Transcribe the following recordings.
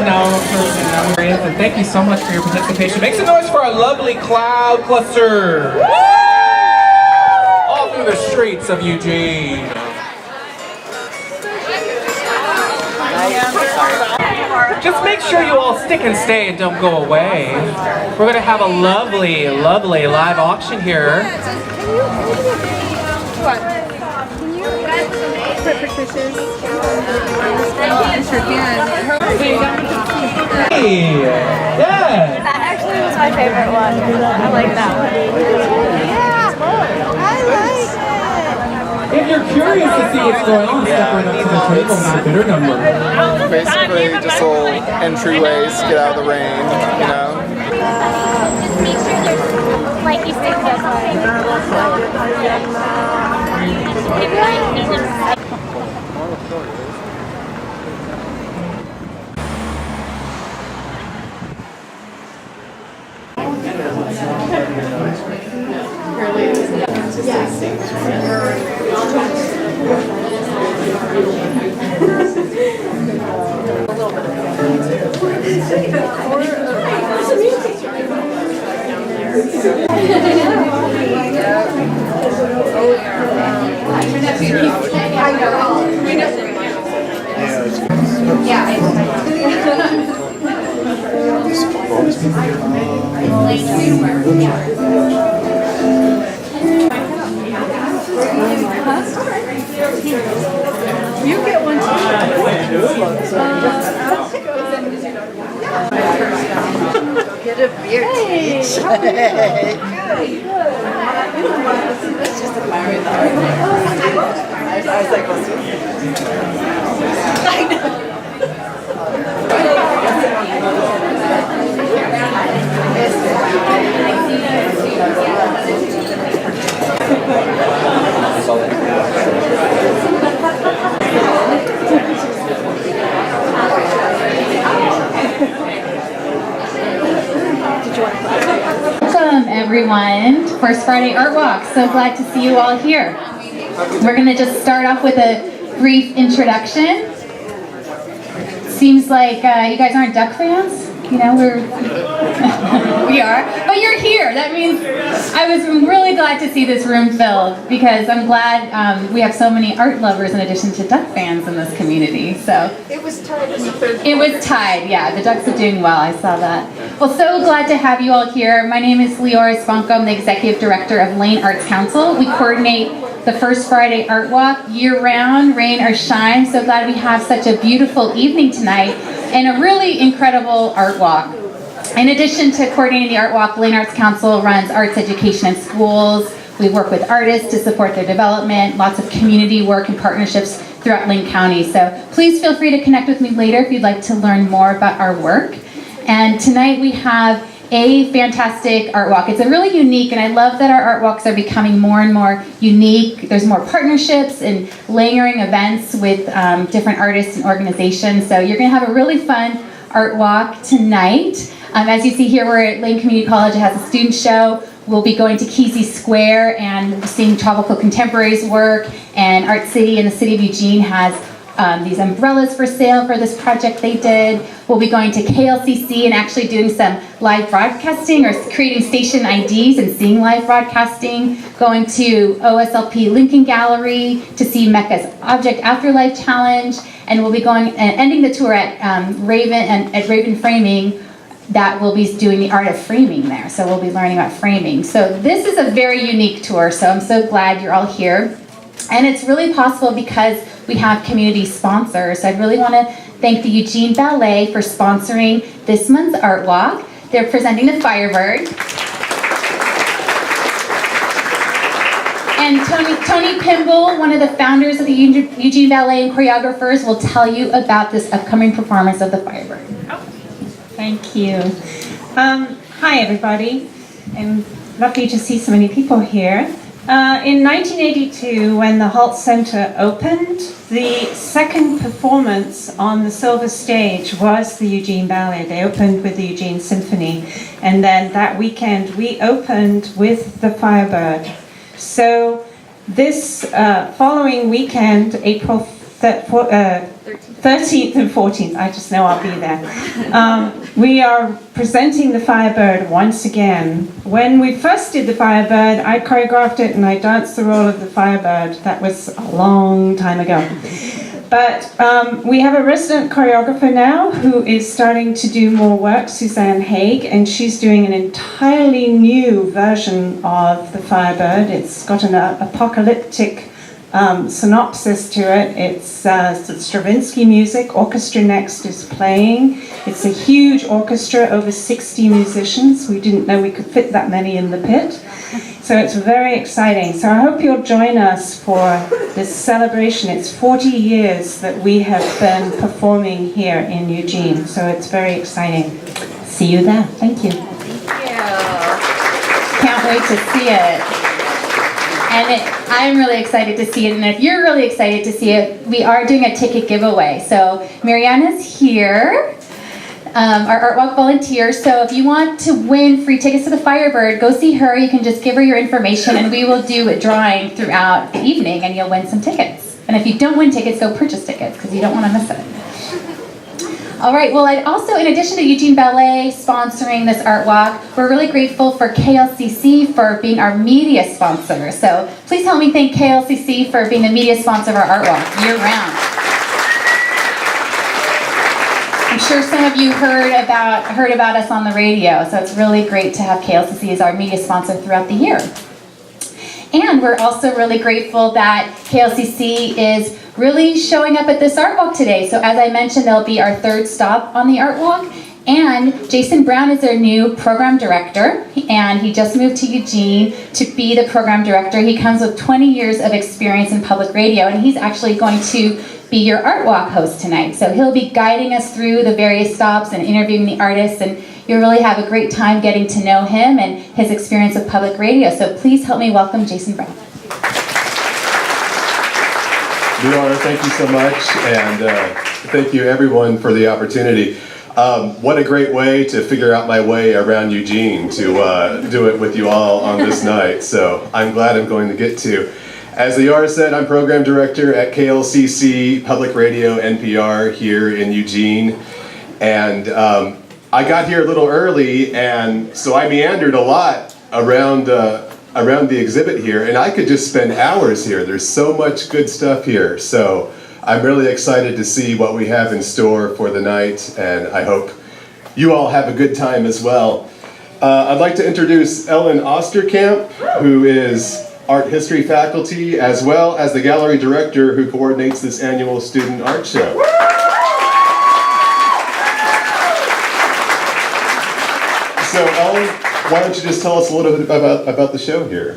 And thank you so much for your participation. Make some noise for our lovely cloud cluster. All through the streets of Eugene. Just make sure you all stick and stay and don't go away. We're going to have a lovely, lovely live auction here. What? Can you put Patricia's? Hey! Yes! That actually was my favorite one. I like that one. Yeah! I like it! If you're curious to see what's going on, step right up to the table and get a bidder number. Basically, just little entryways to get out of the rain, you know? Just make sure there's, like you said, you get one Get a beer each. That's just a Mary though. I was like, let's see. I know. Welcome everyone to First Friday Art Walk. So glad to see you all here. We're going to just start off with a brief introduction. Seems like you guys aren't Duck fans. You know, we are, but you're here. That means I was really glad to see this room filled because I'm glad we have so many art lovers in addition to Duck fans in this community. So It was tied in the third. it was tied, yeah. The Ducks are doing well. I saw that. Well, so glad to have you all here. My name is Leora Spanko. I'm the Executive Director of Lane Arts Council. We coordinate the First Friday Art Walk year-round, rain or shine. So glad we have such a beautiful evening tonight and a really incredible art walk. In addition to coordinating the art walk, Lane Arts Council runs arts education in schools. We work with artists to support their development, lots of community work and partnerships throughout Lane County. So please feel free to connect with me later if you'd like to learn more about our work. And tonight we have a fantastic art walk. It's a really unique, and I love that our art walks are becoming more and more unique. There's more partnerships and layering events with different artists and organizations. So you're gonna have a really fun art walk tonight. As you see here, we're at Lane Community College. It has a student show. We'll be going to Kesey Square and seeing Tropical Contemporaries work, and Art City in the city of Eugene has these umbrellas for sale for this project they did. We'll be going to KLCC and actually doing some live broadcasting or creating station IDs and seeing live broadcasting. Going to OSLP Lincoln Gallery to see Mecca's Object Afterlife Challenge. And we'll be going and ending the tour at Raven Framing. That will be doing the art of framing there. So we'll be learning about framing. So this is a very unique tour. So I'm so glad you're all here. And it's really possible because we have community sponsors. So I really want to thank the Eugene Ballet for sponsoring this month's art walk. They're presenting the Firebird. And Tony Pimble, one of the founders of the Eugene Ballet and choreographers, will tell you about this upcoming performance of the Firebird. Thank you. Hi everybody. I'm lucky to see so many people here. In 1982, when the Holt Center opened, the second performance on the silver stage was the Eugene Ballet. They opened with the Eugene Symphony, and then that weekend we opened with the Firebird. So this following weekend, April 13th, 13th and 14th. I just know I'll be there. We are presenting the Firebird once again. When we first did the Firebird, I choreographed it and I danced the role of the Firebird. That was a long time ago. But we have a resident choreographer now who is starting to do more work, Suzanne Haig, and she's doing an entirely new version of the Firebird. It's got an apocalyptic synopsis to it. It's Stravinsky music. Orchestra Next is playing. It's a huge orchestra, over 60 musicians. We didn't know we could fit that many in the pit. So it's very exciting. So I hope you'll join us for this celebration. It's 40 years that we have been performing here in Eugene. So it's very exciting. See you there. Thank you. Can't wait to see it. And I'm really excited to see it. And if you're really excited to see it, we are doing a ticket giveaway. So Mariana's here, our Art Walk volunteer. So if you want to win free tickets to the Firebird, go see her. You can just give her your information and we will do a drawing throughout the evening and you'll win some tickets. And if you don't win tickets, go purchase tickets because you don't want to miss it. All right, well, I'd also, in addition to Eugene Ballet sponsoring this art walk, we're really grateful for KLCC for being our media sponsor. So please help me thank KLCC for being the media sponsor of our art walk year-round. I'm sure some of you heard about us on the radio, so it's really great to have KLCC as our media sponsor throughout the year. And we're also really grateful that KLCC is really showing up at this art walk today. So as I mentioned, there'll be our third stop on the art walk. And Jason Brown is our new program director. And he just moved to Eugene to be the program director. He comes with 20 years of experience in public radio. And he's actually going to be your art walk host tonight. So he'll be guiding us through the various stops and interviewing the artists. And you'll really have a great time getting to know him and his experience with public radio. So please help me welcome Jason Brown. Leora, thank you so much, and thank you everyone for the opportunity. What a great way to figure out my way around Eugene to do it with you all on this night. So I'm glad I'm going to get to. As Leora said, I'm program director at KLCC Public Radio NPR here in Eugene, and I got here a little early, and so I meandered a lot around the exhibit here, and I could just spend hours here. There's so much good stuff here, so I'm really excited to see what we have in store for the night, and I hope you all have a good time as well. I'd like to introduce Ellen Osterkamp, who is art history faculty, as well as the gallery director who coordinates this annual student art show. So Ellen, why don't you just tell us a little bit about the show here?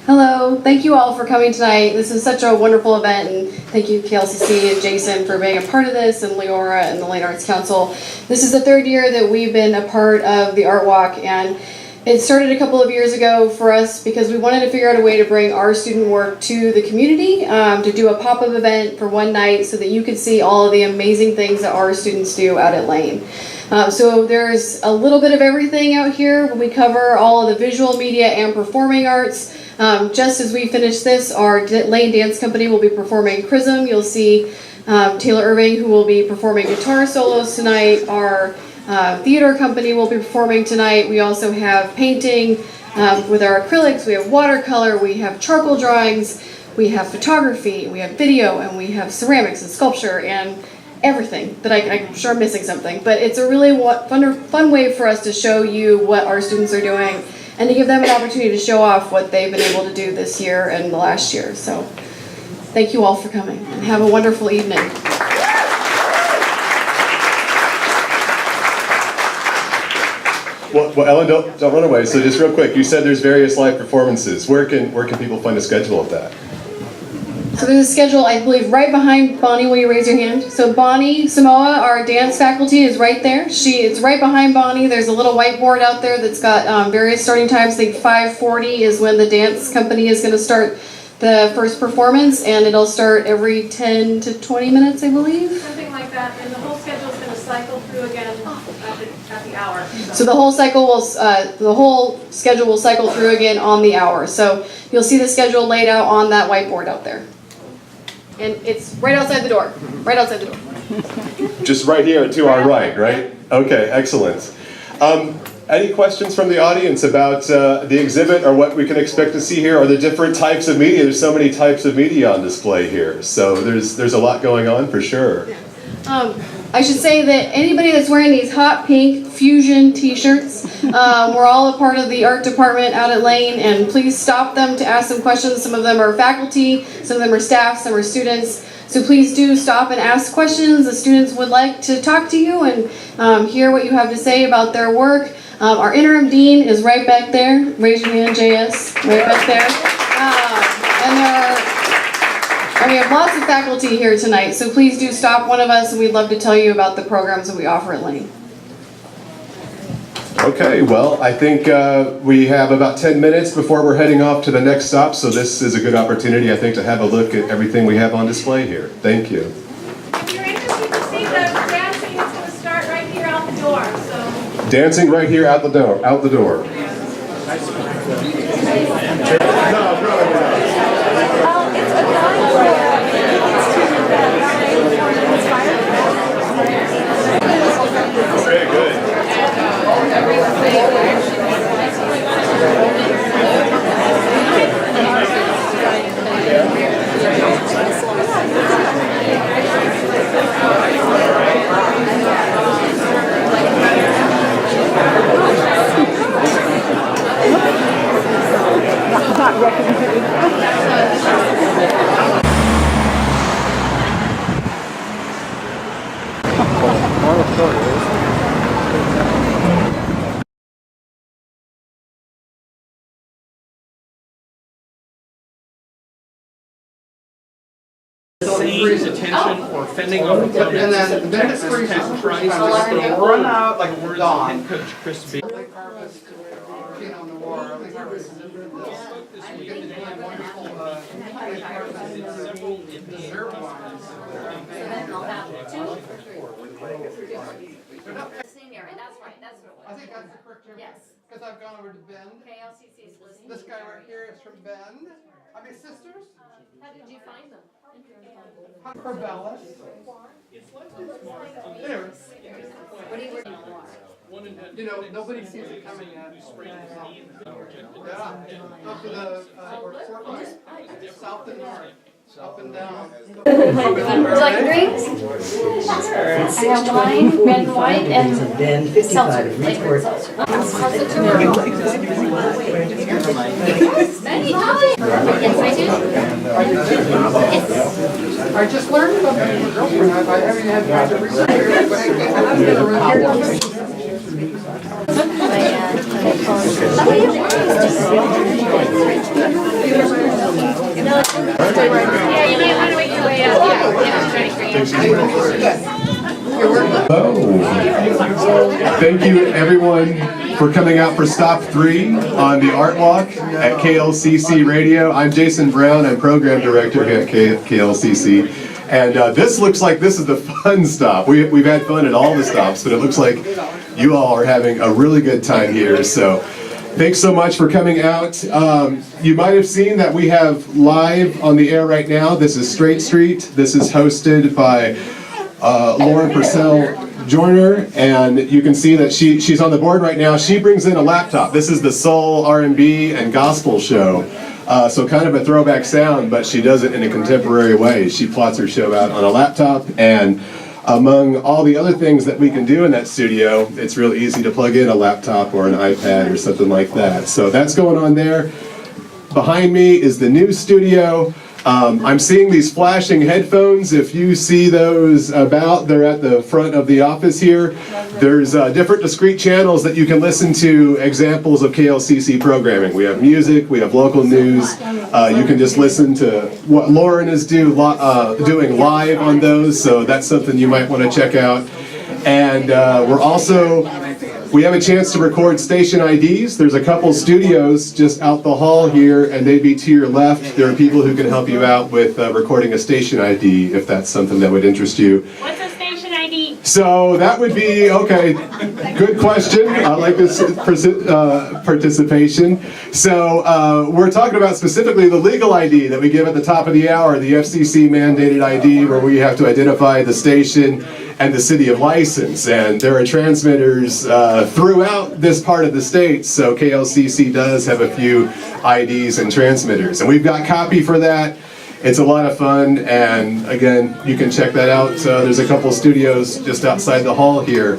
Hello, thank you all for coming tonight. This is such a wonderful event, and thank you KLCC and Jason for being a part of this, and Leora and the Lane Arts Council. This is the third year that we've been a part of the Art Walk, and it started a couple of years ago for us because we wanted to figure out a way to bring our student work to the community, to do a pop-up event for one night so that you could see all of the amazing things that our students do out at Lane. So there's a little bit of everything out here. We cover all of the visual media and performing arts. Just as we finish this, our Lane Dance Company will be performing Chrism. You'll see Taylor Irving, who will be performing guitar solos tonight. Our theater company will be performing tonight. We also have painting with our acrylics. We have watercolor. We have charcoal drawings. We have photography. We have video, and we have ceramics and sculpture and everything that I'm sure I'm missing something. But it's a really fun way for us to show you what our students are doing and to give them an opportunity to show off what they've been able to do this year and the last year. So thank you all for coming, and have a wonderful evening. Well, Ellen, don't run away. So just real quick, you said there's various live performances. Where can people find a schedule of that? So there's a schedule, I believe, right behind Bonnie. Will you raise your hand? So Bonnie Samoa, our dance faculty, is right there. It's right behind Bonnie. There's a little whiteboard out there that's got various starting times. I think 5:40 is when the dance company is going to start the first performance, and it'll start every 10 to 20 minutes, I believe. Something like that, and the whole schedule is going to cycle through again at the hour. So the whole schedule will cycle through again on the hour. So you'll see the schedule laid out on that whiteboard out there. And it's right outside the door, right outside the door. Just right here to our right, right? Okay, excellent. Any questions from the audience about the exhibit or what we can expect to see here, or the different types of media? There's so many types of media on display here, so there's a lot going on for sure. I should say that anybody that's wearing these hot pink Fusion t-shirts, we're all a part of the art department out at Lane, and please stop them to ask them questions. Some of them are faculty, some of them are staff, some are students. So please do stop and ask questions. The students would like to talk to you and hear what you have to say about their work. Our interim dean is right back there. Raise your hand, JS, right back there. And we have lots of faculty here tonight, so please do stop one of us, and we'd love to tell you about the programs that we offer at Lane. Okay, well, I think we have about 10 minutes before we're heading off to the next stop, so this is a good opportunity, I think, to have a look at everything we have on display here. Thank you. If you're interested to see the dancing, it's going to start right here out the door. So. Dancing right here out the door. Out the door. Very good. Attention or fending off opponents. And then it's pretty Texas tries to run out like words dawn. of head coach Chris B. That's right, that's what it was. I think that's the correct term. Yes. Because I've gone over to Bend. KLCC's listening. This guy right here is from Bend. Are they sisters? How did you find them? Corvallis. Anyway, What do you working on? you know, nobody sees it coming yet. Yeah, up to the Fort Line, south and north, up and down. Would you like drinks? I have wine, red and white, and seltzer, flavored seltzer. How's the tour? Yes, I do. Yes. I just learned about that from a girlfriend. I haven't had time to research it, but I'm gonna run here. Yeah, you might want to wait your way out. Hello. Thank you everyone for coming out for Stop 3 on the Art Walk at KLCC Radio. I'm Jason Brown, I'm Program Director here at KLCC. And this looks like this is the fun stop. We've had fun at all the stops, but it looks like you all are having a really good time here. So thanks so much for coming out. You might have seen that we have live on the air right now. This is Straight Street. This is hosted by Lauren Purcell Joyner, and you can see that she's on the board right now. She brings in a laptop. This is the soul, R&B, and gospel show. So kind of a throwback sound, but she does it in a contemporary way. She plots her show out on a laptop, and among all the other things that we can do in that studio, it's real easy to plug in a laptop or an iPad or something like that. So that's going on there. Behind me is the new studio. I'm seeing these flashing headphones. If you see those about, they're at the front of the office here. There's different discrete channels that you can listen to examples of KLCC programming. We have music, we have local news. You can just listen to what Lauren is doing live on those, so that's something you might want to check out. And we have a chance to record station IDs. There's a couple studios just out the hall here, and they'd be to your left. There are people who can help you out with recording a station ID if that's something that would interest you. What's a station ID? So that would be, okay, good question. I like this participation. So we're talking about specifically the legal ID that we give at the top of the hour, the FCC mandated ID, where we have to identify the station and the city of license. And there are transmitters throughout this part of the state, so KLCC does have a few IDs and transmitters. And we've got copy for that. It's a lot of fun, and again, you can check that out. There's a couple studios just outside the hall here.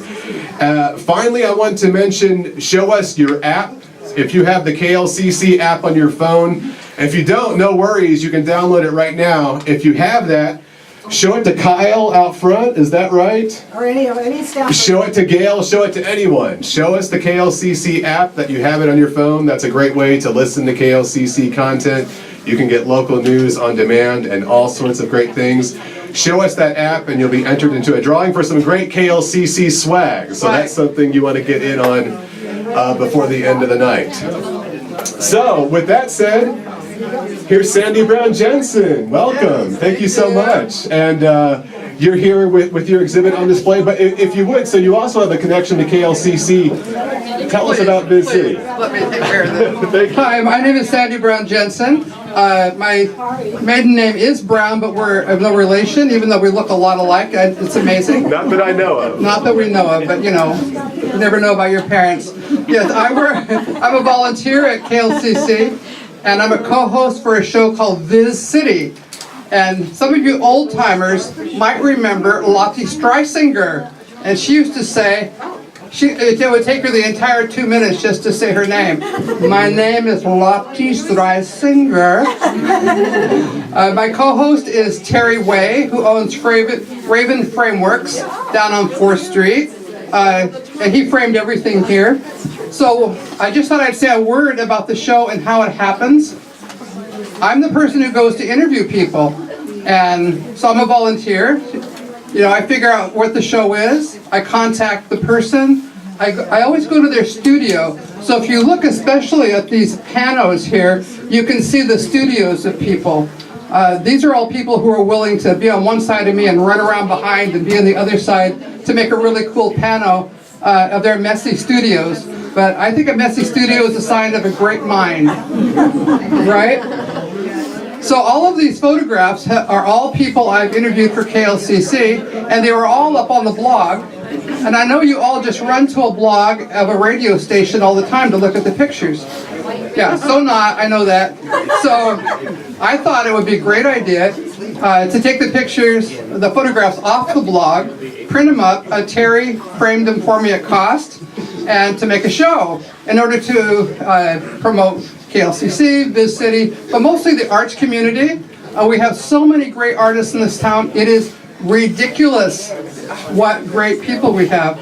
Finally, I want to mention, show us your app. If you have the KLCC app on your phone, and if you don't, no worries, you can download it right now. If you have that, show it to Kyle out front, is that right? Or any staff. Show it to Gail, show it to anyone. Show us the KLCC app, that you have it on your phone. That's a great way to listen to KLCC content. You can get local news on demand and all sorts of great things. Show us that app and you'll be entered into a drawing for some great KLCC swag. So that's something you want to get in on before the end of the night. So with that said, here's Sandy Brown Jensen. Welcome. Thank you so much. And you're here with your exhibit on display, but if you would, so you also have a connection to KLCC. Tell us about Biz City. Let me take care of that. Hi, my name is Sandy Brown Jensen. My maiden name is Brown, but we're of no relation, even though we look a lot alike. It's amazing. Not that I know of. Not that we know of, but you know, you never know about your parents. Yes, I'm a volunteer at KLCC, and I'm a co-host for a show called Viz City. And some of you old-timers might remember Lottie Streisinger. And she used to say, it would take her the entire 2 minutes just to say her name. My name is Lottie Streisinger. My co-host is Terry Way, who owns Raven Frameworks down on 4th Street. And he framed everything here. So I just thought I'd say a word about the show and how it happens. I'm the person who goes to interview people. And so I'm a volunteer. You know, I figure out what the show is. I contact the person. I always go to their studio. So if you look especially at these panos here, you can see the studios of people. These are all people who are willing to be on one side of me and run around behind and be on the other side to make a really cool pano of their messy studios. But I think a messy studio is a sign of a great mind, right? So all of these photographs are all people I've interviewed for KLCC, and they were all up on the blog. And I know you all just run to a blog of a radio station all the time to look at the pictures. Yeah, so not, I know that. So I thought it would be a great idea to take the pictures, the photographs off the blog, print them up. Terry framed them for me at cost, and to make a show in order to promote KLCC, Viz City, but mostly the arts community. We have so many great artists in this town. It is ridiculous what great people we have.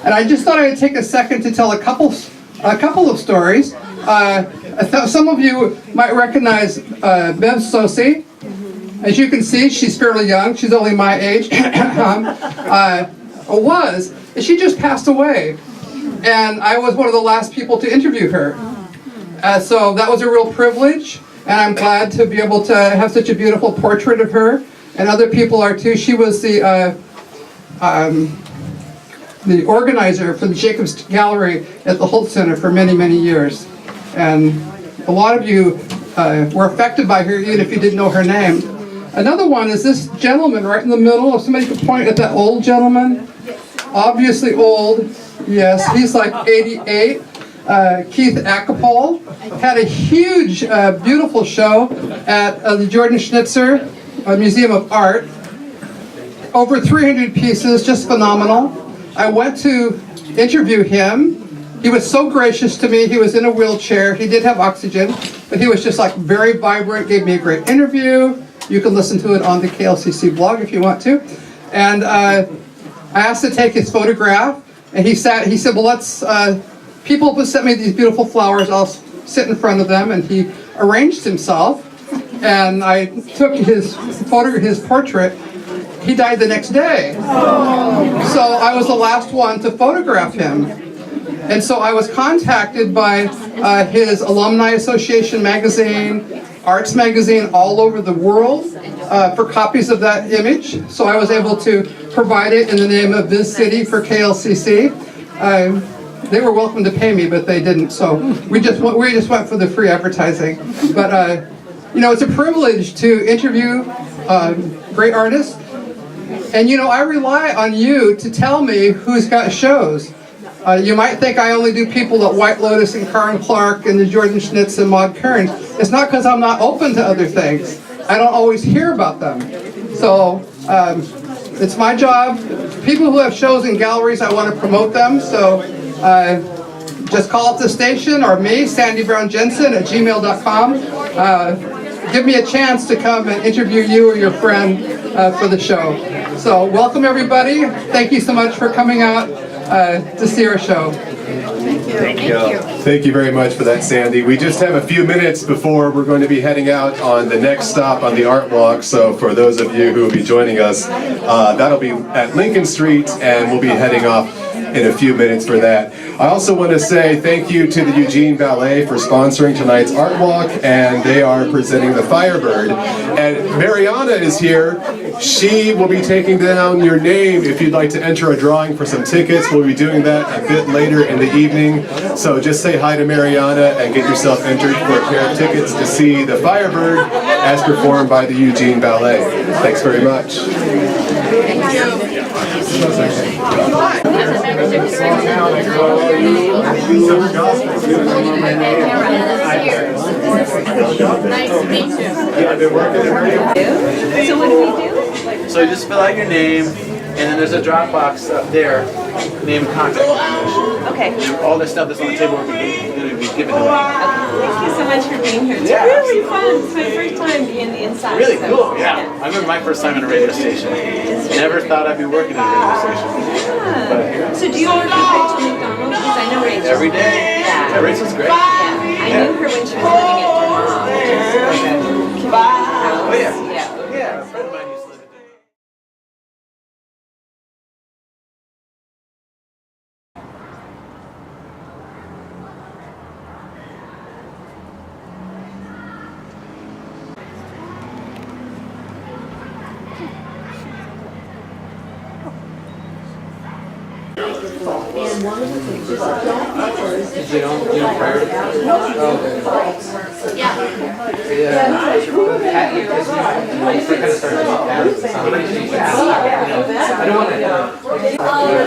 And I just thought I'd take a second to tell a couple of stories. Some of you might recognize Bev Sosi. As you can see, she's fairly young. She's only my age. She just passed away. And I was one of the last people to interview her. So that was a real privilege, and I'm glad to be able to have such a beautiful portrait of her, and other people are too. She was the organizer for the Jacobs Gallery at the Holt Center for many, many years. And a lot of you were affected by her, even if you didn't know her name. Another one is this gentleman right in the middle. If somebody could point at that old gentleman, obviously old. Yes, he's like 88. Keith Acapol had a huge, beautiful show at the Jordan Schnitzer Museum of Art. Over 300 pieces, just phenomenal. I went to interview him. He was so gracious to me. He was in a wheelchair. He did have oxygen, but he was just like very vibrant, gave me a great interview. You can listen to it on the KLCC blog if you want to. And I asked to take his photograph, and he said, well, let's, people have sent me these beautiful flowers. I'll sit in front of them. And he arranged himself, and I took his portrait. He died the next day. So I was the last one to photograph him. And so I was contacted by his Alumni Association magazine, Arts magazine all over the world for copies of that image. So I was able to provided in the name of this city for KLCC. They were welcome to pay me, but they didn't, so we just went for the free advertising. But you know, it's a privilege to interview great artists, and you know, I rely on you to tell me who's got shows. You might think I only do people at White Lotus and Karen Clark and the Jordan Schnitz and Maud Kern. It's not because I'm not open to other things. I don't always hear about them. So it's my job. People who have shows in galleries, I want to promote them. So just call up the station or me, Sandy Brown Jensen at gmail.com. Give me a chance to come and interview you or your friend for the show. So welcome everybody. Thank you so much for coming out to see our show. Thank you. Thank you very much for that, Sandy. We just have a few minutes before we're going to be heading out on the next stop on the Art Walk. So for those of you who will be joining us, that'll be at Lincoln Street, and we'll be heading off in a few minutes for that. I also want to say thank you to the Eugene Ballet for sponsoring tonight's Art Walk, and they are presenting the Firebird. And Mariana is here. She will be taking down your name if you'd like to enter a drawing for some tickets. We'll be doing that a bit later in the evening. So just say hi to Mariana and get yourself entered for a pair of tickets to see the Firebird as performed by the Eugene Ballet. Thanks very much. Thank you. Nice to meet you. So what do we do? So you just fill out your name, and then there's a drop box up there, name and contact information. Okay. And all the stuff that's on the table will be given to you. Thank you so much for being here. It's really fun. It's my first time being inside. Really so, cool, yeah. I remember my first time in a radio station. Never thought I'd be working at a radio station. Yeah. So do you work with Rachel McDonald? Because I know Rachel. Every day. Yeah. Rachel's great. Yeah. I knew her when she was living at Vermont, which is like a community house. Oh, yeah. Yeah. Yeah, a friend of mine used to live there.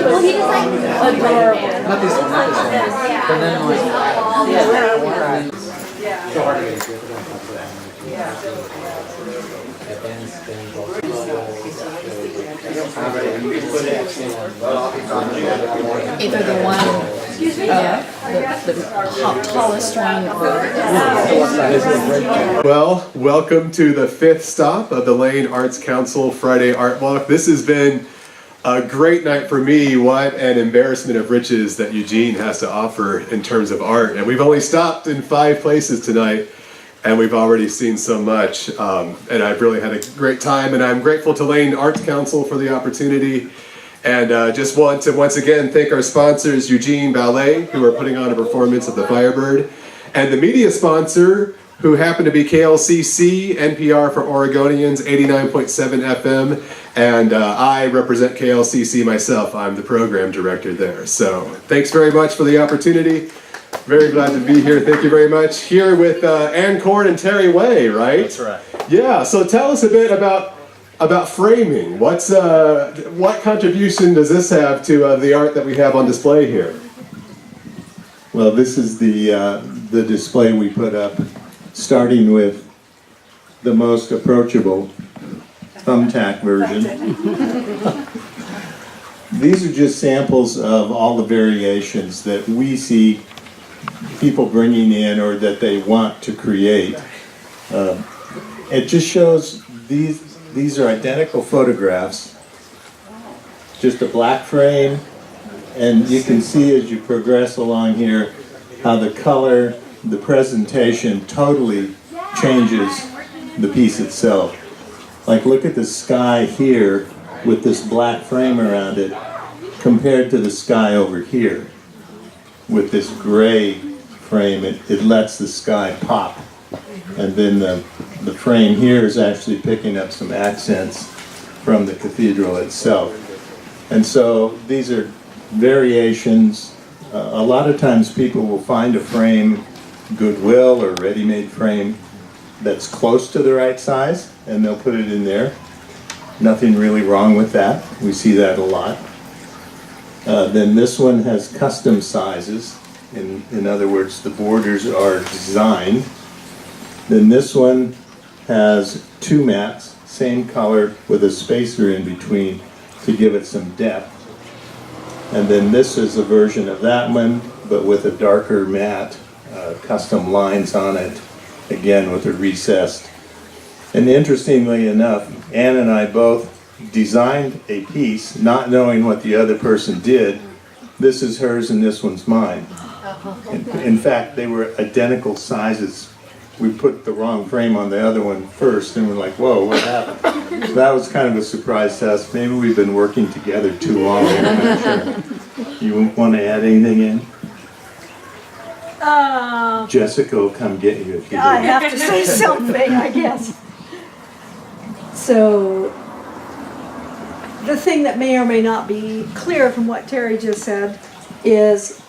Well, he was like adorable. Not this one, not this one. But then Either the one, the tallest one, or Well, welcome to the fifth stop of the Lane Arts Council Friday Art Walk. This has been a great night for me. What an embarrassment of riches that Eugene has to offer in terms of art. And we've only stopped in 5 places tonight, and we've already seen so much. And I've really had a great time, and I'm grateful to Lane Arts Council for the opportunity. And just want to once again thank our sponsors, Eugene Ballet, who are putting on a performance of the Firebird, and the media sponsor, who happened to be KLCC, NPR for Oregonians, 89.7 FM, and I represent KLCC myself. I'm the program director there. So thanks very much for the opportunity. Very glad to be here. Thank you very much. Here with Ann Korn and Terry Way, right? That's right. Yeah, so tell us a bit about framing. What contribution does this have to the art that we have on display here? Well, this is the display we put up, starting with the most approachable thumbtack version. These are just samples of all the variations that we see people bringing in or that they want to create. It just shows these are identical photographs, just a black frame, and you can see as you progress along here how the color, the presentation totally changes the piece itself. Like, look at the sky here with this black frame around it compared to the sky over here with this gray frame. It lets the sky pop, and then the frame here is actually picking up some accents from the cathedral itself. And so these are variations. A lot of times people will find a frame, Goodwill or ready-made frame, that's close to the right size, and they'll put it in there. Nothing really wrong with that. We see that a lot. Then this one has custom sizes. In other words, the borders are designed. Then this one has two mats, same color with a spacer in between to give it some depth. And then this is a version of that one, but with a darker mat, custom lines on it, again with a recessed. And interestingly enough, Ann and I both designed a piece, not knowing what the other person did. This is hers and this one's mine. In fact, they were identical sizes. We put the wrong frame on the other one first, and we're like, whoa, what happened? So that was kind of a surprise to us. Maybe we've been working together too long. I'm not sure. You want to add anything in? Jessica will come get you if you do. I have to say something, I guess. So, the thing that may or may not be clear from what Terry just said is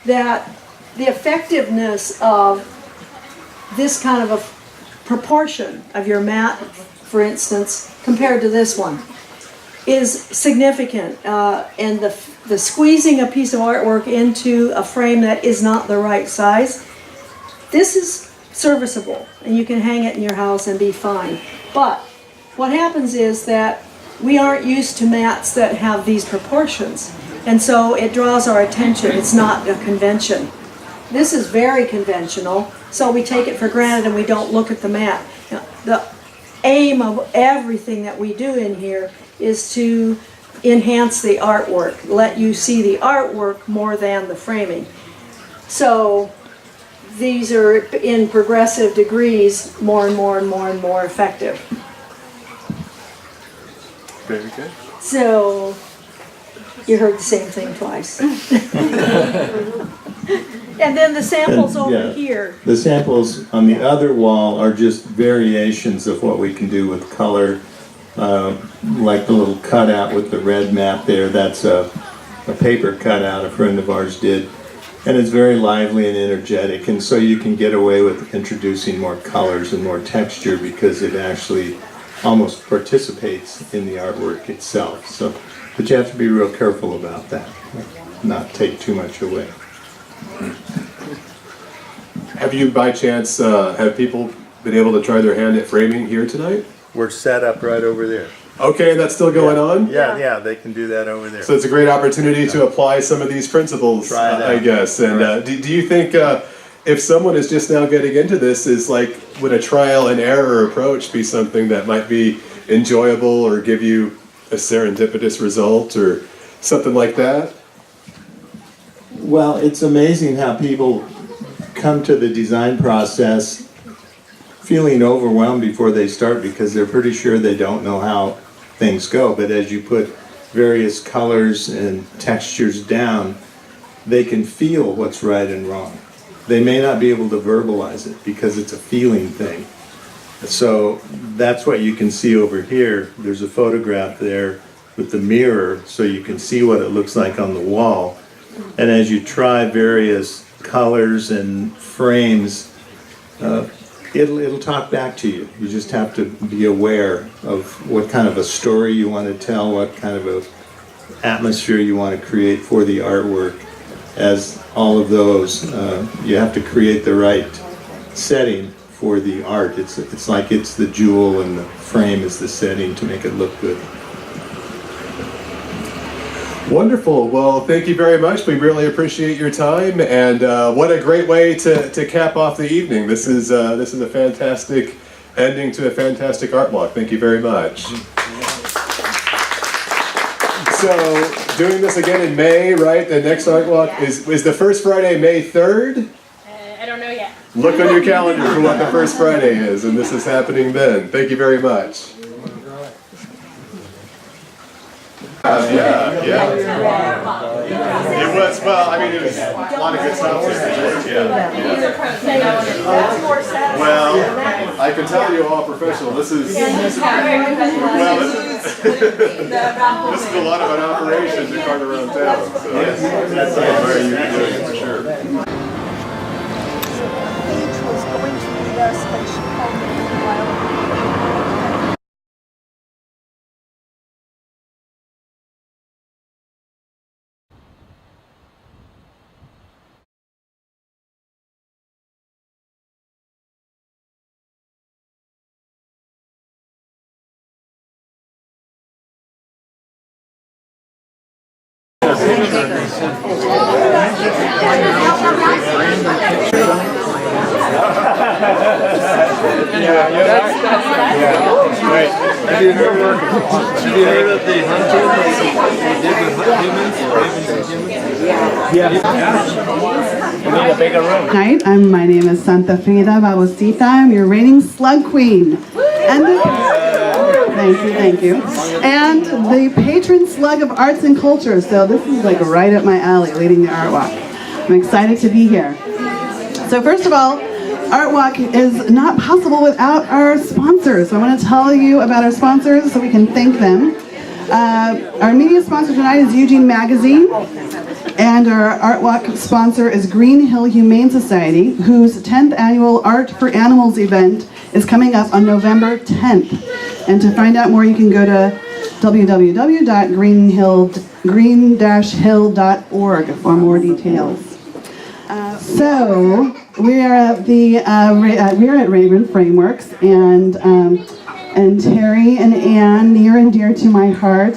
that the effectiveness of this kind of a proportion of your mat, for instance, compared to this one, is significant. And the squeezing a piece of artwork into a frame that is not the right size, this is serviceable, and you can hang it in your house and be fine. But what happens is that we aren't used to mats that have these proportions, and so it draws our attention. It's not a convention. This is very conventional, so we take it for granted and we don't look at the mat. Now, the aim of everything that we do in here is to enhance the artwork, let you see the artwork more than the framing. So these are in progressive degrees more and more and more and more effective. Very good. So you heard the same thing twice. And then the samples over here. The samples on the other wall are just variations of what we can do with color. Like the little cutout with the red map there, that's a paper cutout a friend of ours did. And it's very lively and energetic, and so you can get away with introducing more colors and more texture because it actually almost participates in the artwork itself. So, but you have to be real careful about that, not take too much away. Have you, by chance, have people been able to try their hand at framing here tonight? We're set up right over there. Okay, that's still going on? Yeah, they can do that over there. So it's a great opportunity to apply some of these principles, I guess. And do you think if someone is just now getting into this, is like, would a trial and error approach be something that might be enjoyable or give you a serendipitous result or something like that? Well, it's amazing how people come to the design process feeling overwhelmed before they start because they're pretty sure they don't know how things go. But as you put various colors and textures down, they can feel what's right and wrong. They may not be able to verbalize it because it's a feeling thing. So that's what you can see over here. There's a photograph there with the mirror so you can see what it looks like on the wall. And as you try various colors and frames, it'll talk back to you. You just have to be aware of what kind of a story you want to tell, what kind of a atmosphere you want to create for the artwork. As all of those, you have to create the right setting for the art. It's like it's the jewel and the frame is the setting to make it look good. Wonderful. Well, thank you very much. We really appreciate your time, and what a great way to cap off the evening. This is a fantastic ending to a fantastic art walk. Thank you very much. So, doing this again in May, right? The next art walk is the first Friday, May 3rd? I don't know yet. Look on your calendar for what the first Friday is, and this is happening then. Thank you very much. Yeah. It was, well, I mean, it was a lot of good stuff. Well, I can tell you all professional, this is, well, This is a lot of an operation to cart around town. So yes, that's very unique for sure. Paige was going to meet us, but she called me a while ago. Have you heard of the hunting they did with humans? We need a bigger room. Night. My name is Santa Frida Babosita. I'm your reigning slug queen. And thank you. And the patron slug of arts and culture. So this is like right up my alley, leading the Art Walk. I'm excited to be here. So first of all, Art Walk is not possible without our sponsors. So I want to tell you about our sponsors so we can thank them. Our media sponsor tonight is Eugene Magazine, and our Art Walk sponsor is Green Hill Humane Society, whose 10th annual Art for Animals event is coming up on November 10th. And to find out more, you can go to www.green-hill.org for more details. So we are at Raven Frameworks, and Terry and Ann, near and dear to my heart.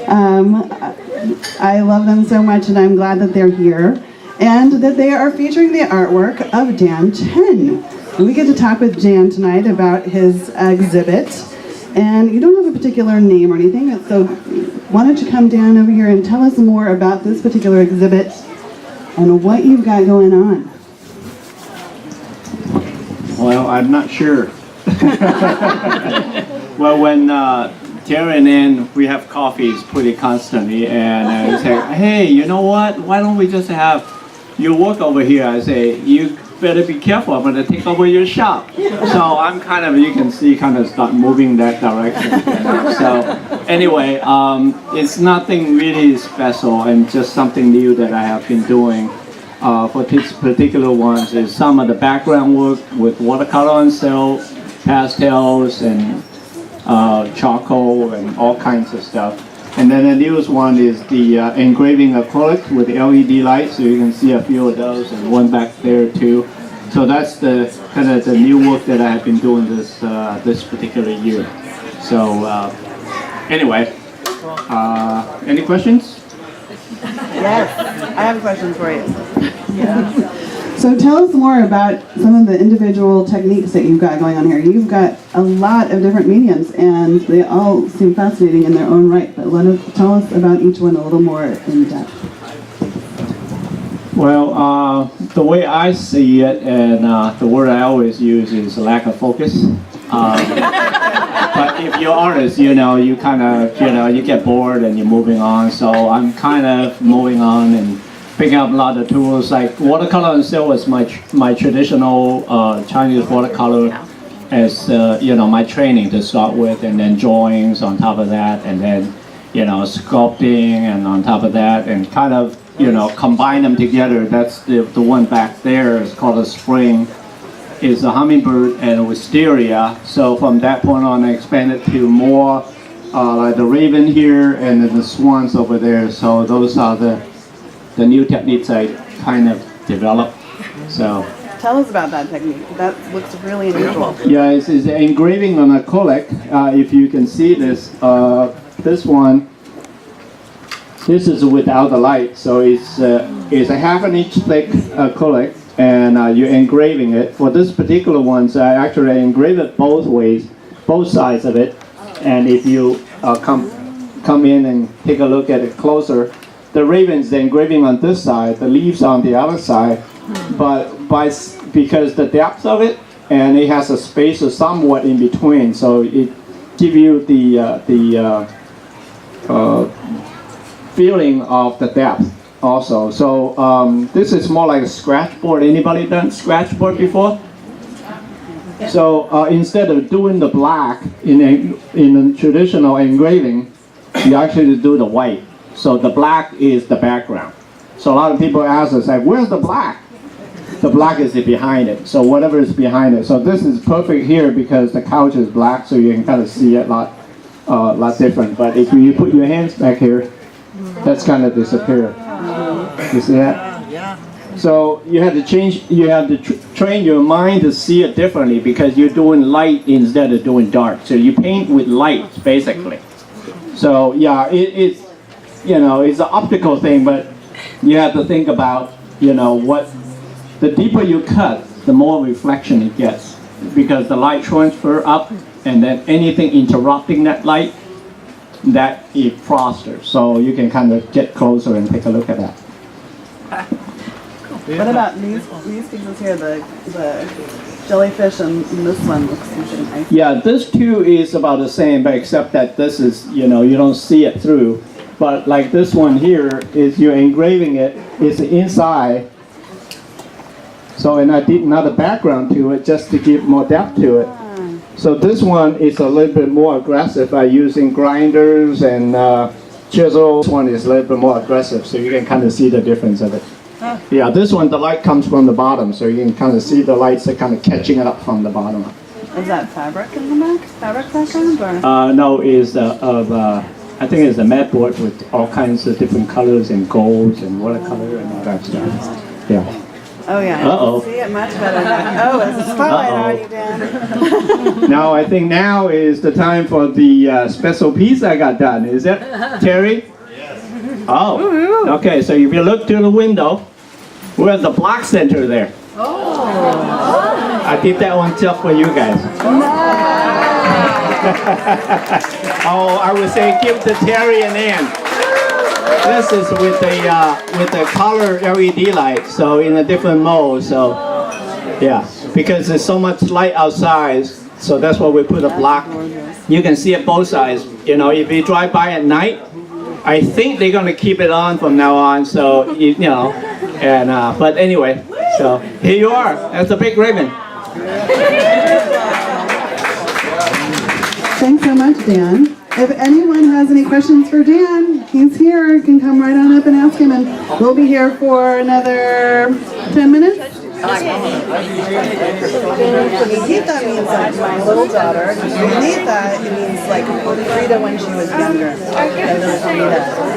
I love them so much, and I'm glad that they're here, and that they are featuring the artwork of Dan Chen. We get to talk with Dan tonight about his exhibit, and you don't have a particular name or anything, so why don't you come down over here and tell us more about this particular exhibit and what you've got going on. Well, I'm not sure. Well, when Terry and Ann, we have coffees pretty constantly, and I say, hey, you know what? Why don't we just have your work over here? I say, you better be careful. I'm going to take over your shop. So I'm kind of, you can see, kind of start moving that direction. So anyway, it's nothing really special, and just something new that I have been doing. For this particular ones is some of the background work with watercolor and cell, pastels, and charcoal, and all kinds of stuff. And then the newest one is the engraving acrylic with LED lights, so you can see a few of those, and one back there too. So that's the kind of the new work that I have been doing this this particular year. So anyway, any questions? Yes, I have questions for you. So tell us more about some of the individual techniques that you've got going on here. You've got a lot of different mediums, and they all seem fascinating in their own right, but tell us about each one a little more in depth. Well, the way I see it, and the word I always use is lack of focus. But if you're an artist, you know, you kind of, you know, you get bored and you're moving on. So I'm kind of moving on and picking up a lot of tools. Like watercolor and cell is my traditional Chinese watercolor as, you know, my training to start with, and then drawings on top of that, and then, you know, sculpting and on top of that, and kind of, you know, combine them together. That's the one back there is called a spring. Is a hummingbird and a wisteria. So from that point on, I expanded to more like the raven here and then the swans over there. So those are the new techniques I kind of developed. So Tell us about that technique. That looks really unusual. yeah, it's engraving on acrylic. If you can see this, this one. This is without the light, so it's a ½ inch thick acrylic. And you're engraving it. For this particular ones, I actually engrave it both ways, both sides of it. And if you come in and take a look at it closer, the raven's engraving on this side, the leaves on the other side. But because the depth of it, and it has a space somewhat in between, so it gives you the feeling of the depth. Also, so this is more like a scratch board. Anybody done scratch board before? So instead of doing the black in a traditional engraving, you actually do the white. So the black is the background. So a lot of people ask us, like, where's the black? The black is behind it. So whatever is behind it. So this is perfect here because the couch is black, so you can kind of see it a lot different. But if you put your hands back here, that's kind of disappear. You see that? So you have to change, you have to train your mind to see it differently because you're doing light instead of doing dark. So you paint with light, basically. So yeah, it's, you know, it's an optical thing, but you have to think about, you know, what, the deeper you cut, the more reflection it gets because the light transfer up and then anything interrupting that light, that it fosters. So you can kind of get closer and take a look at that. What about these pieces here, the jellyfish and this one looks something nice. Yeah, this too is about the same, but except that this is, you know, you don't see it through. But like this one here is you're engraving it, it's inside. So, and I did another background to it just to give more depth to it. So this one is a little bit more aggressive by using grinders and chisels. This one is a little bit more aggressive, so you can kind of see the difference of it. Yeah, this one, the light comes from the bottom, so you can kind of see the lights are kind of catching it up from the bottom. Is that fabric in the back? Fabric background? Or? No, is I think it's a mat board with all kinds of different colors and golds and watercolor and all that stuff. Yeah. Oh yeah, Uh-oh. I can see it much better now. Oh, there's a spotlight on you, Dan. Now I think now is the time for the special piece I got done. Is it, Terry? Yes. Oh, okay. So if you look to the window, we have the block center there. Oh. I did that one just for you guys. Oh, I would say give to Terry and Ann. This is with the color LED light, so in a different mode. So yeah, because there's so much light outside, so that's why we put a block. You can see it both sides. You know, if you drive by at night, I think they're gonna keep it on from now on. So you know, and but anyway, so here you are. That's a big ribbon. Thanks so much, Dan. If anyone has any questions for Dan, he's here. You can come right on up and ask him, and we'll be here for another 10 minutes. Junita means like my little daughter. Junita, it means like Frida when she was younger.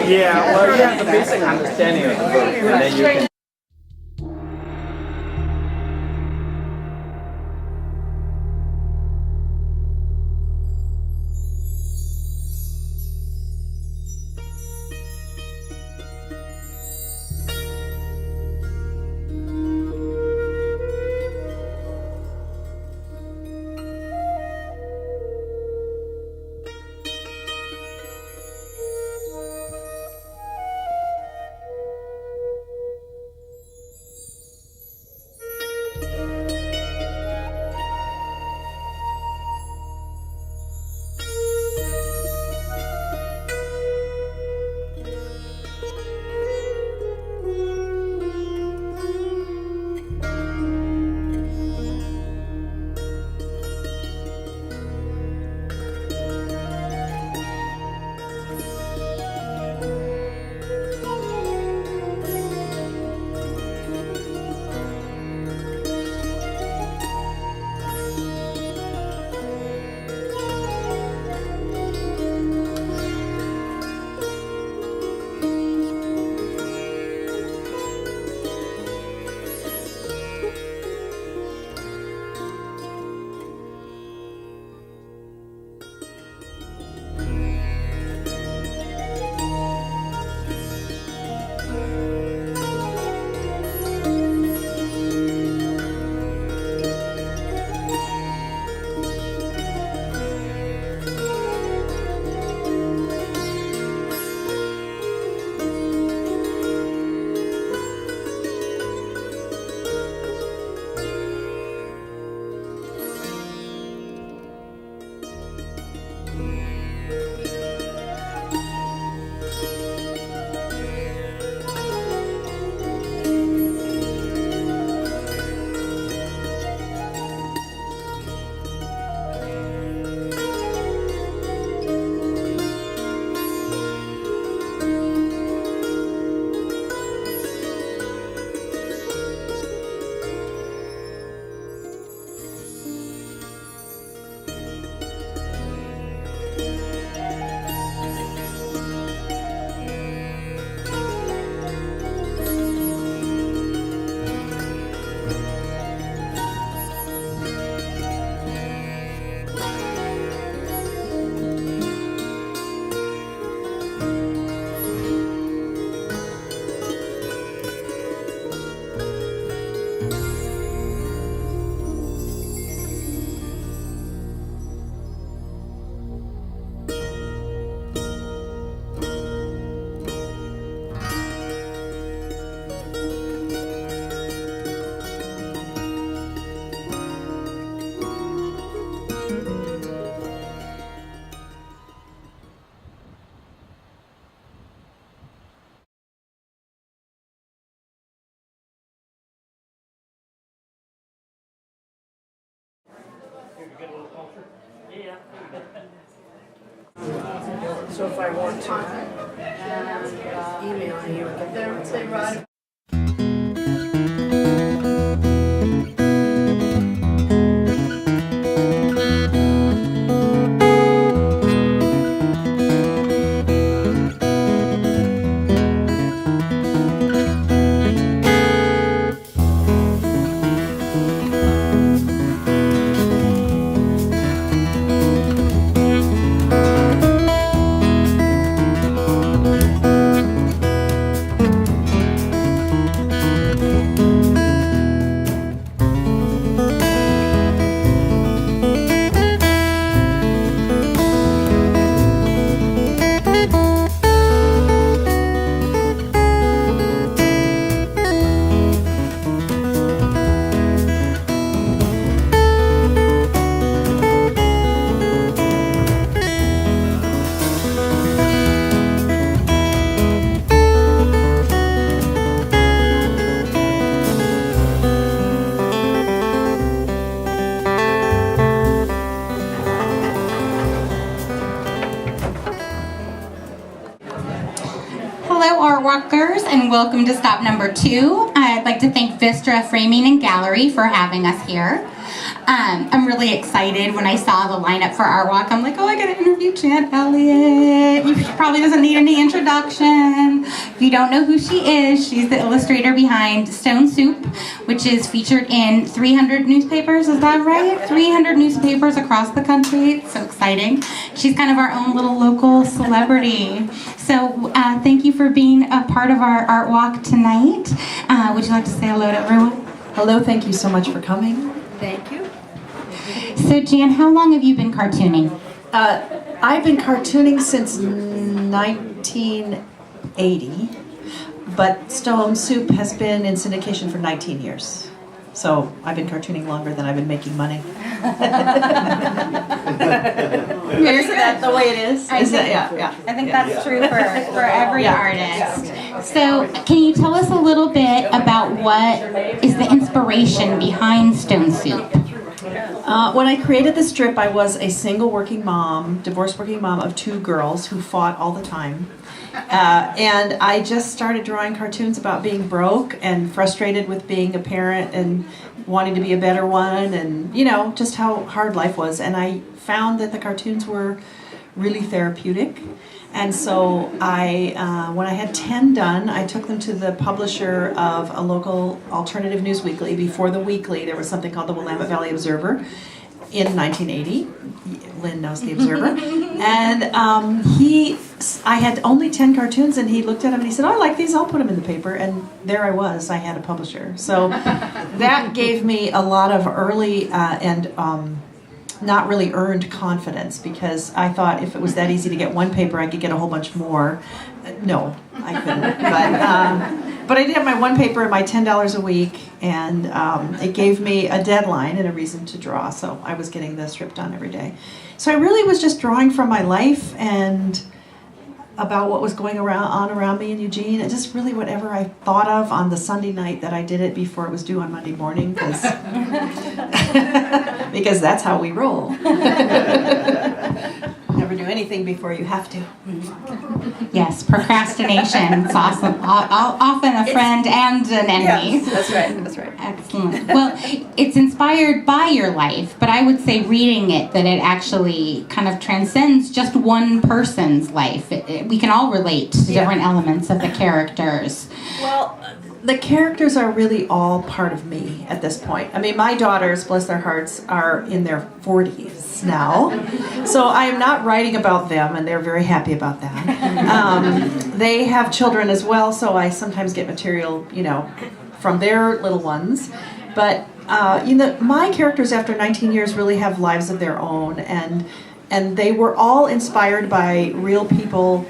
Yeah, well, you have the basic understanding of the book, and then you can. So if I want to email you, get there and say, Rod. Hello, art walkers, and welcome to stop number 2. I'd like to thank Vistra Framing and Gallery for having us here. I'm really excited when I saw the lineup for Art Walk. I'm like, oh, I gotta interview Jan Elliott. She probably doesn't need any introduction. If you don't know who she is, she's the illustrator behind Stone Soup, which is featured in 300 newspapers, is that right? 300 newspapers across the country. It's so exciting. She's kind of our own little local celebrity. So thank you for being a part of our Art Walk tonight. Would you like to say hello to everyone? Hello, thank you so much for coming. Thank you. So Jan, how long have you been cartooning? I've been cartooning since 1980, but Stone Soup has been in syndication for 19 years. So I've been cartooning longer than I've been making money. Isn't that the way it is? I think that's true for every artist. So can you tell us a little bit about what is the inspiration behind Stone Soup? When I created the strip, I was a single working mom, divorced working mom of 2 girls who fought all the time. And I just started drawing cartoons about being broke and frustrated with being a parent and wanting to be a better one, and you know, just how hard life was. And I found that the cartoons were really therapeutic. And so when I had 10 done, I took them to the publisher of a local alternative news weekly. Before the weekly, there was something called the Willamette Valley Observer in 1980. Lynn knows the Observer. And I had only 10 cartoons, and he looked at them and he said, oh, I like these, I'll put them in the paper. And there I was, I had a publisher. So that gave me a lot of early and not really earned confidence, because I thought if it was that easy to get one paper, I could get a whole bunch more. No, I couldn't. But I did have my one paper and my $10 a week, and it gave me a deadline and a reason to draw, so I was getting the strip done every day. So I really was just drawing from my life and about what was going on around me in Eugene, and just really whatever I thought of on the Sunday night that I did it before it was due on Monday morning, because because that's how we roll. Never do anything before you have to. Yes, procrastination. It's awesome. Often a friend and an enemy. Yes, that's right. That's right. Excellent. Well, it's inspired by your life, but I would say reading it that it actually kind of transcends just one person's life. We can all relate to different elements of the characters. Well, the characters are really all part of me at this point. I mean, my daughters, bless their hearts, are in their 40s now. So I am not writing about them, and they're very happy about that. They have children as well, so I sometimes get material, you know, from their little ones. But, you know, my characters after 19 years really have lives of their own, and they were all inspired by real people.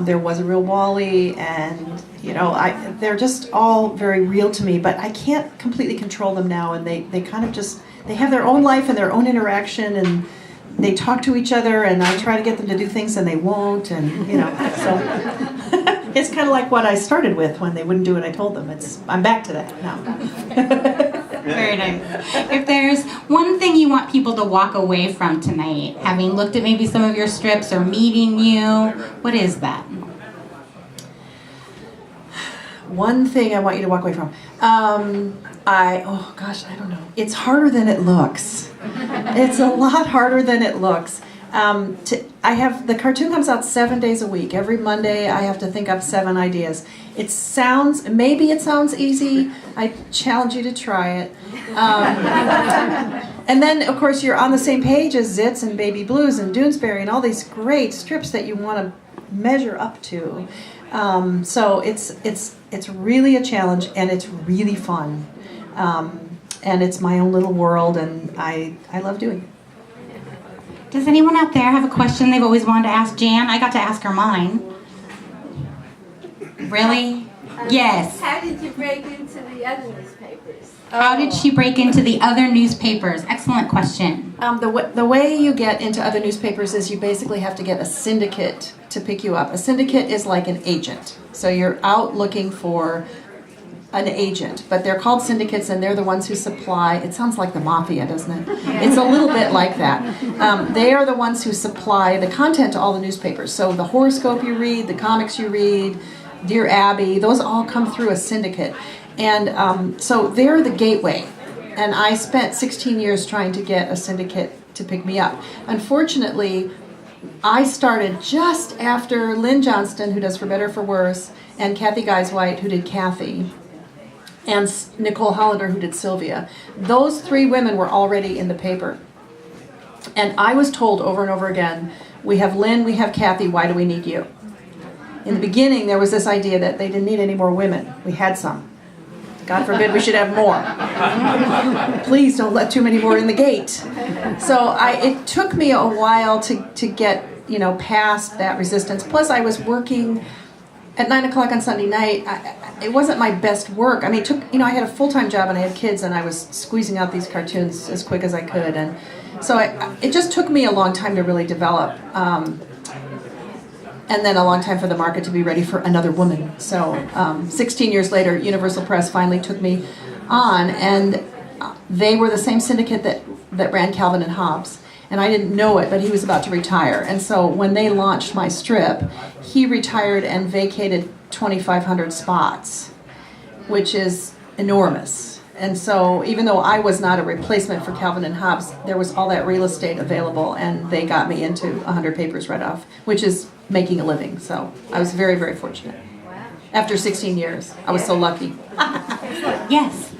There was a real Wally, and you know, they're just all very real to me, but I can't completely control them now, and they kind of just, they have their own life and their own interaction, and they talk to each other, and I try to get them to do things and they won't, and you know, so it's kind of like what I started with when they wouldn't do what I told them. I'm back to that now. Very nice. If there's one thing you want people to walk away from tonight, having looked at maybe some of your strips or meeting you, what is that? One thing I want you to walk away from. I don't know. It's harder than it looks. It's a lot harder than it looks. The cartoon comes out 7 days a week. Every Monday I have to think up 7 ideas. Maybe it sounds easy. I challenge you to try it. And then, of course, you're on the same page as Zitz and Baby Blues and Doonesbury and all these great strips that you want to measure up to. So it's really a challenge, and it's really fun. And it's my own little world, and I love doing it. Does anyone out there have a question they've always wanted to ask Jan? I got to ask her mine. Really? Yes. How did you break into the other newspapers? How did she break into the other newspapers? Excellent question. The way you get into other newspapers is you basically have to get a syndicate to pick you up. A syndicate is like an agent. So you're out looking for an agent, but they're called syndicates, and they're the ones who supply. It sounds like the mafia, doesn't it? It's a little bit like that. They are the ones who supply the content to all the newspapers. So the horoscope you read, the comics you read, Dear Abby, those all come through a syndicate. And so they're the gateway. And I spent 16 years trying to get a syndicate to pick me up. Unfortunately, I started just after Lynn Johnston, who does For Better or For Worse, and Kathy Guys-White, who did Kathy, and Nicole Hollander, who did Sylvia. Those 3 women were already in the paper. And I was told over and over again, we have Lynn, we have Kathy, why do we need you? In the beginning, there was this idea that they didn't need any more women. We had some. God forbid we should have more. Please don't let too many more in the gate. So it took me a while to get past that resistance. Plus, I was working at 9 o'clock on Sunday night. It wasn't my best work. I mean, I had a full-time job and I had kids, and I was squeezing out these cartoons as quick as I could. And so it just took me a long time to really develop. And then a long time for the market to be ready for another woman. So 16 years later, Universal Press finally took me on, and they were the same syndicate that ran Calvin and Hobbes. And I didn't know it, but he was about to retire. And so when they launched my strip, he retired and vacated 2,500 spots, which is enormous. And so even though I was not a replacement for Calvin and Hobbes, there was all that real estate available, and they got me into 100 papers right off, which is making a living. So I was very, very fortunate. After 16 years, I was so lucky. Yes.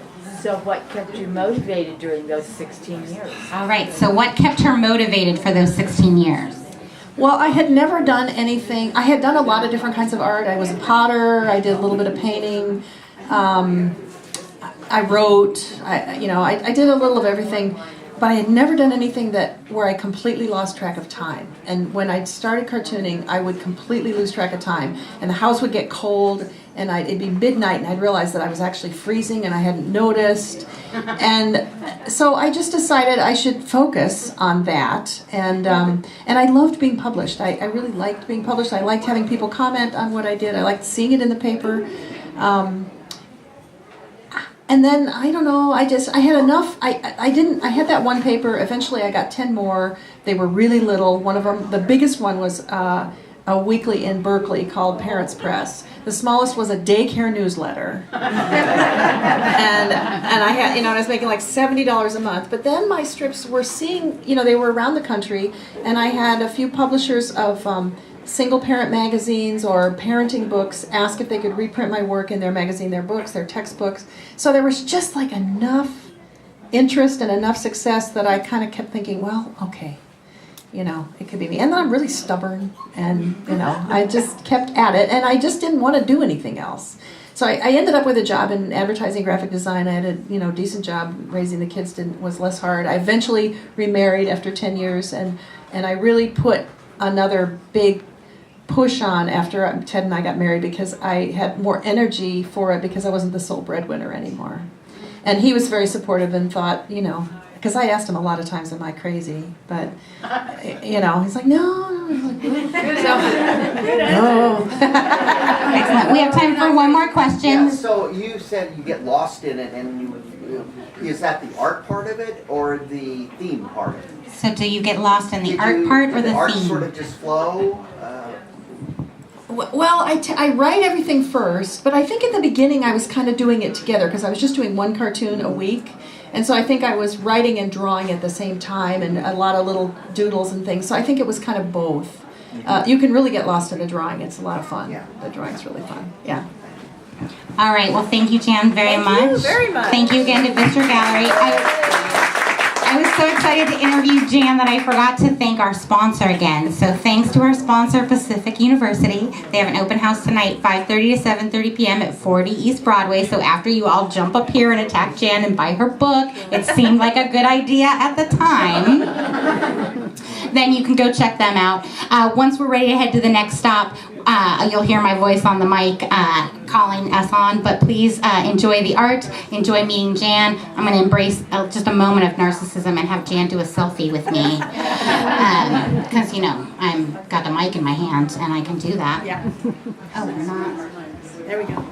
So what kept you motivated during those 16 years? All right, so what kept her motivated for those 16 years? Well, I had never done anything. I had done a lot of different kinds of art. I was a potter. I did a little bit of painting. I wrote. I did a little of everything, but I had never done anything where I completely lost track of time. And when I started cartooning, I would completely lose track of time, and the house would get cold, and it'd be midnight, and I'd realize that I was actually freezing, and I hadn't noticed. And so I just decided I should focus on that. And I loved being published. I really liked being published. I liked having people comment on what I did. I liked seeing it in the paper. And then, I don't know, I had enough. I had that one paper. Eventually I got 10 more. They were really little. One of them, the biggest one was a weekly in Berkeley called Parents Press. The smallest was a daycare newsletter. and I had, I was making like $70 a month. But then my strips were they were around the country, and I had a few publishers of single parent magazines or parenting books ask if they could reprint my work in their magazine, their books, their textbooks. So there was just like enough interest and enough success that I kind of kept thinking, well, okay, it could be me. And then I'm really stubborn, and I just kept at it, and I just didn't want to do anything else. So I ended up with a job in advertising, graphic design. I had a decent job. Raising the kids was less hard. I eventually remarried after 10 years, and I really put another big push on after Ted and I got married, because I had more energy for it because I wasn't the sole breadwinner anymore. And he was very supportive and thought, because I asked him a lot of times, am I crazy? But, he's like, no. No. Excellent. We have time for one more question. Yeah, so you said you get lost in it, and Is that the art part of it or the theme part of it? So do you get lost in the Did art you- part or did the art theme? sort of just flow? Well, I write everything first, but I think at the beginning I was kind of doing it together because I was just doing one cartoon a week. And so I think I was writing and drawing at the same time and a lot of little doodles and things. So I think it was kind of both. You can really get lost in a drawing. It's a lot of fun. Yeah. The drawing's really fun. Yeah. All right, well, thank you, Jan, very much. Thank you very much. Thank you again to Vistor Gallery. I was so excited to interview Jan that I forgot to thank our sponsor again. So thanks to our sponsor, Pacific University. They have an open house tonight, 5:30 to 7:30 p.m. at 40 East Broadway. So after you all jump up here and attack Jan and buy her book, it seemed like a good idea at the time. Then you can go check them out. Once we're ready to head to the next stop, you'll hear my voice on the mic calling us on, but please enjoy the art, enjoy meeting Jan. I'm going to embrace just a moment of narcissism and have Jan do a selfie with me. Because, you know, I've got the mic in my hand and I can do that. Yeah. Oh, we're not. There we go.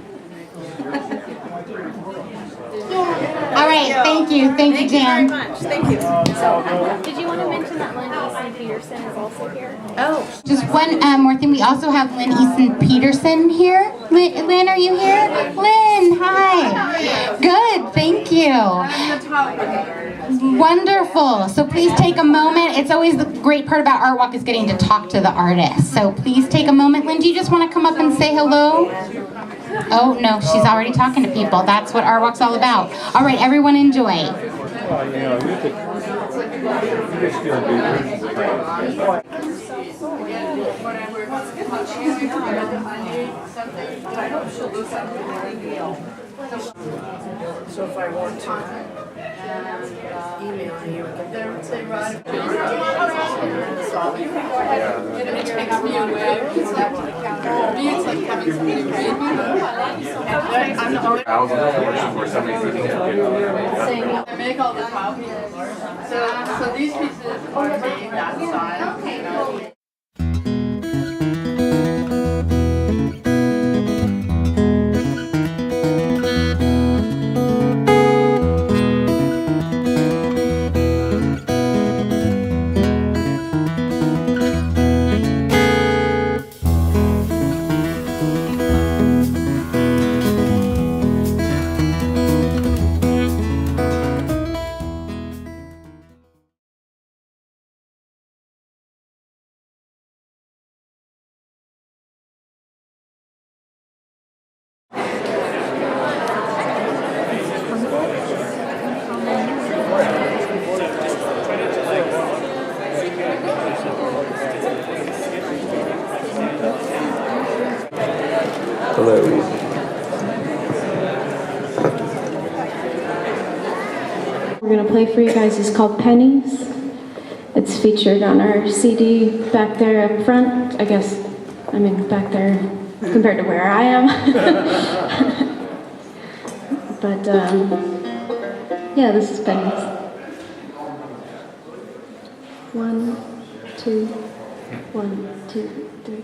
All right, thank you, Jan. Thank you very much. Thank you. Did you want to mention that Lynn Easton Peterson is also here? Oh. Just one more thing. We also have Lynn Easton Peterson here. Lynn, are you here? Lynn, hi. Good, thank you. Wonderful. So please take a moment. It's always the great part about Art Walk is getting to talk to the artists. So please take a moment. Lynn, do you just want to come up and say hello? Oh, no, she's already talking to people. That's what Art Walk's all about. All right, everyone enjoy. So if I want to email you, they run. It takes me away. It's like having somebody read me. I'm already. I make all the copies. So these pieces are made that size. We're going to play for you guys is called Pennies. It's featured on our CD back there up front. I guess, I mean back there compared to where I am. But yeah, this is Pennies. 1, 2, 1, 2, 3.